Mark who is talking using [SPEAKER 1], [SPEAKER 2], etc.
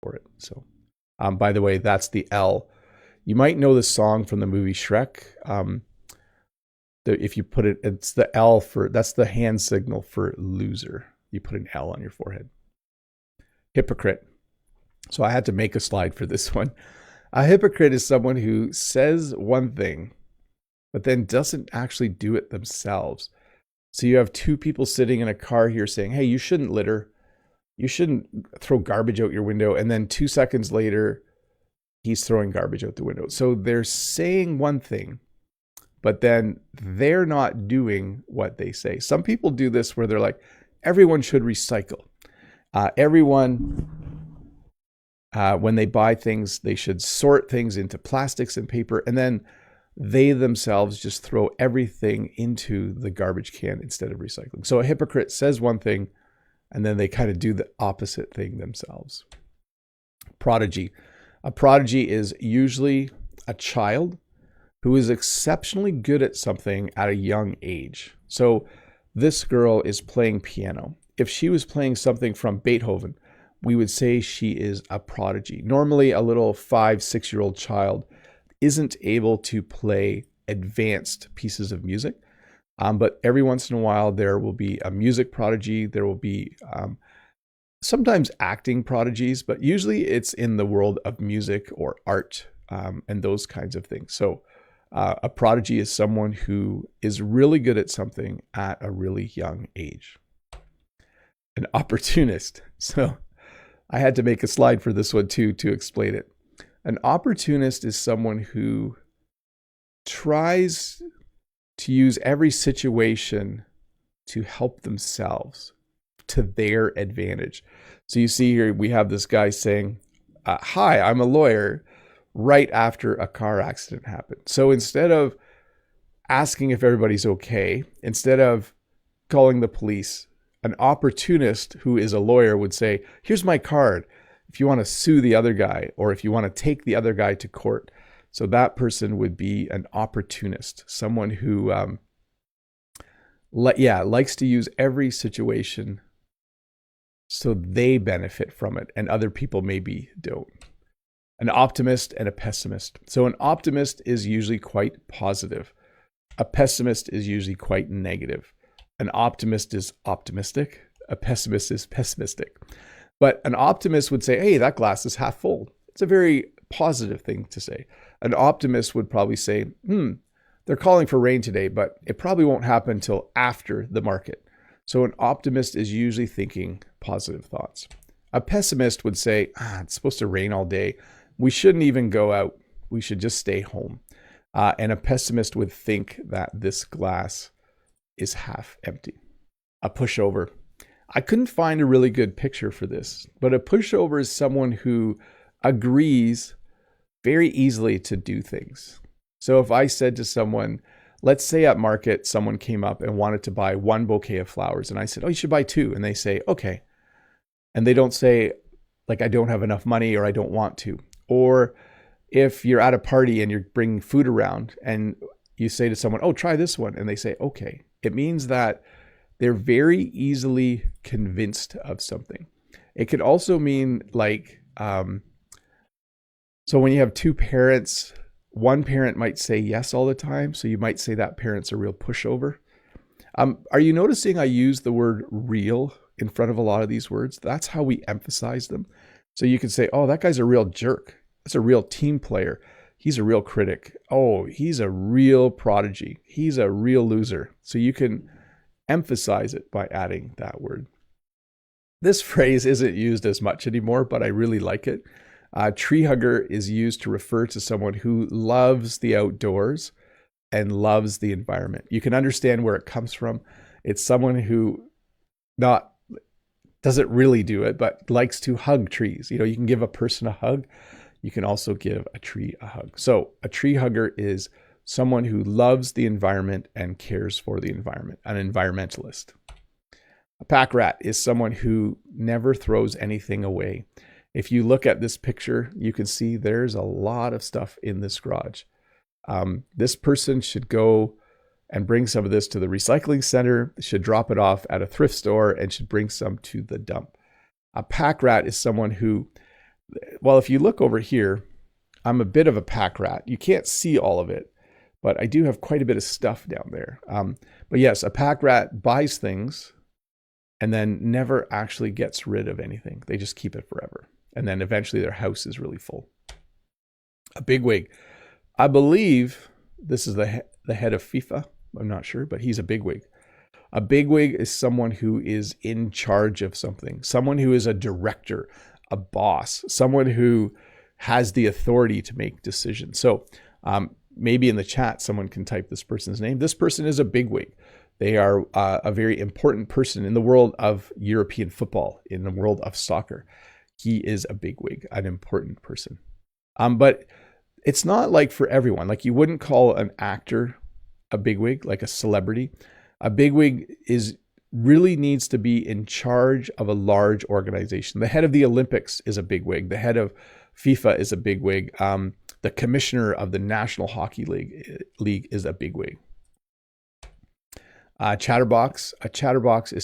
[SPEAKER 1] for it. So, by the way, that's the L. You might know the song from the movie Shrek. If you put it, it's the L for, that's the hand signal for loser. You put an L on your forehead. Hypocrite. So I had to make a slide for this one. A hypocrite is someone who says one thing, but then doesn't actually do it themselves. So you have two people sitting in a car here saying, hey, you shouldn't litter. You shouldn't throw garbage out your window. And then 2 seconds later, he's throwing garbage out the window. So they're saying one thing, but then they're not doing what they say. Some people do this where they're like, everyone should recycle. When they buy things, they should sort things into plastics and paper, and then they themselves just throw everything into the garbage can instead of recycling. So a hypocrite says one thing, and then they kind of do the opposite thing themselves. Prodigy. A prodigy is usually a child who is exceptionally good at something at a young age. So this girl is playing piano. If she was playing something from Beethoven, we would say she is a prodigy. Normally, a little 5-6-year-old child isn't able to play advanced pieces of music. But every once in a while, there will be a music prodigy. There will be sometimes acting prodigies, but usually it's in the world of music or art and those kinds of things. So a prodigy is someone who is really good at something at a really young age. An opportunist. So I had to make a slide for this one too to explain it. An opportunist is someone who tries to use every situation to help themselves to their advantage. So you see here, we have this guy saying, hi, I'm a lawyer, right after a car accident happened. So instead of asking if everybody's okay, instead of calling the police, an opportunist who is a lawyer would say, here's my card if you want to sue the other guy or if you want to take the other guy to court. So that person would be an opportunist, someone who likes to use every situation so they benefit from it and other people maybe don't. An optimist and a pessimist. So an optimist is usually quite positive. A pessimist is usually quite negative. An optimist is optimistic. A pessimist is pessimistic. But an optimist would say, hey, that glass is half full. It's a very positive thing to say. An optimist would probably say, they're calling for rain today, but it probably won't happen until after the market. So an optimist is usually thinking positive thoughts. A pessimist would say, it's supposed to rain all day. We shouldn't even go out. We should just stay home. And a pessimist would think that this glass is half empty. A pushover. I couldn't find a really good picture for this, but a pushover is someone who agrees very easily to do things. So if I said to someone, let's say at market, someone came up and wanted to buy 1 bouquet of flowers. And I said, oh, you should buy 2. And they say, okay. And they don't say, like, I don't have enough money or I don't want to. Or if you're at a party and you're bringing food around and you say to someone, oh, try this one. And they say, okay. It means that they're very easily convinced of something. It could also mean like, so when you have 2 parents, one parent might say yes all the time. So you might say that parent's a real pushover. Are you noticing I use the word real in front of a lot of these words? That's how we emphasize them. So you can say, oh, that guy's a real jerk. That's a real team player. He's a real critic. Oh, he's a real prodigy. He's a real loser. So you can emphasize it by adding that word. This phrase isn't used as much anymore, but I really like it. Tree hugger is used to refer to someone who loves the outdoors and loves the environment. You can understand where it comes from. It's someone who doesn't really do it, but likes to hug trees. You can give a person a hug. You can also give a tree a hug. So a tree hugger is someone who loves the environment and cares for the environment, an environmentalist. A pack rat is someone who never throws anything away. If you look at this picture, you can see there's a lot of stuff in this garage. This person should go and bring some of this to the recycling center, should drop it off at a thrift store, and should bring some to the dump. A pack rat is someone who well, if you look over here, I'm a bit of a pack rat. You can't see all of it, but I do have quite a bit of stuff down there. But yes, a pack rat buys things and then never actually gets rid of anything. They just keep it forever. And then eventually their house is really full. A bigwig. I believe this is the head of FIFA. I'm not sure, but he's a bigwig. A bigwig is someone who is in charge of something, someone who is a director, a boss, someone who has the authority to make decisions. So maybe in the chat, someone can type this person's name. This person is a bigwig. They are a very important person in the world of European football, in the world of soccer. He is a bigwig, an important person. But it's not like for everyone. Like you wouldn't call an actor a bigwig, like a celebrity. A bigwig really needs to be in charge of a large organization. The head of the Olympics is a bigwig. The head of FIFA is a bigwig. The commissioner of the National Hockey League is a bigwig. A chatterbox is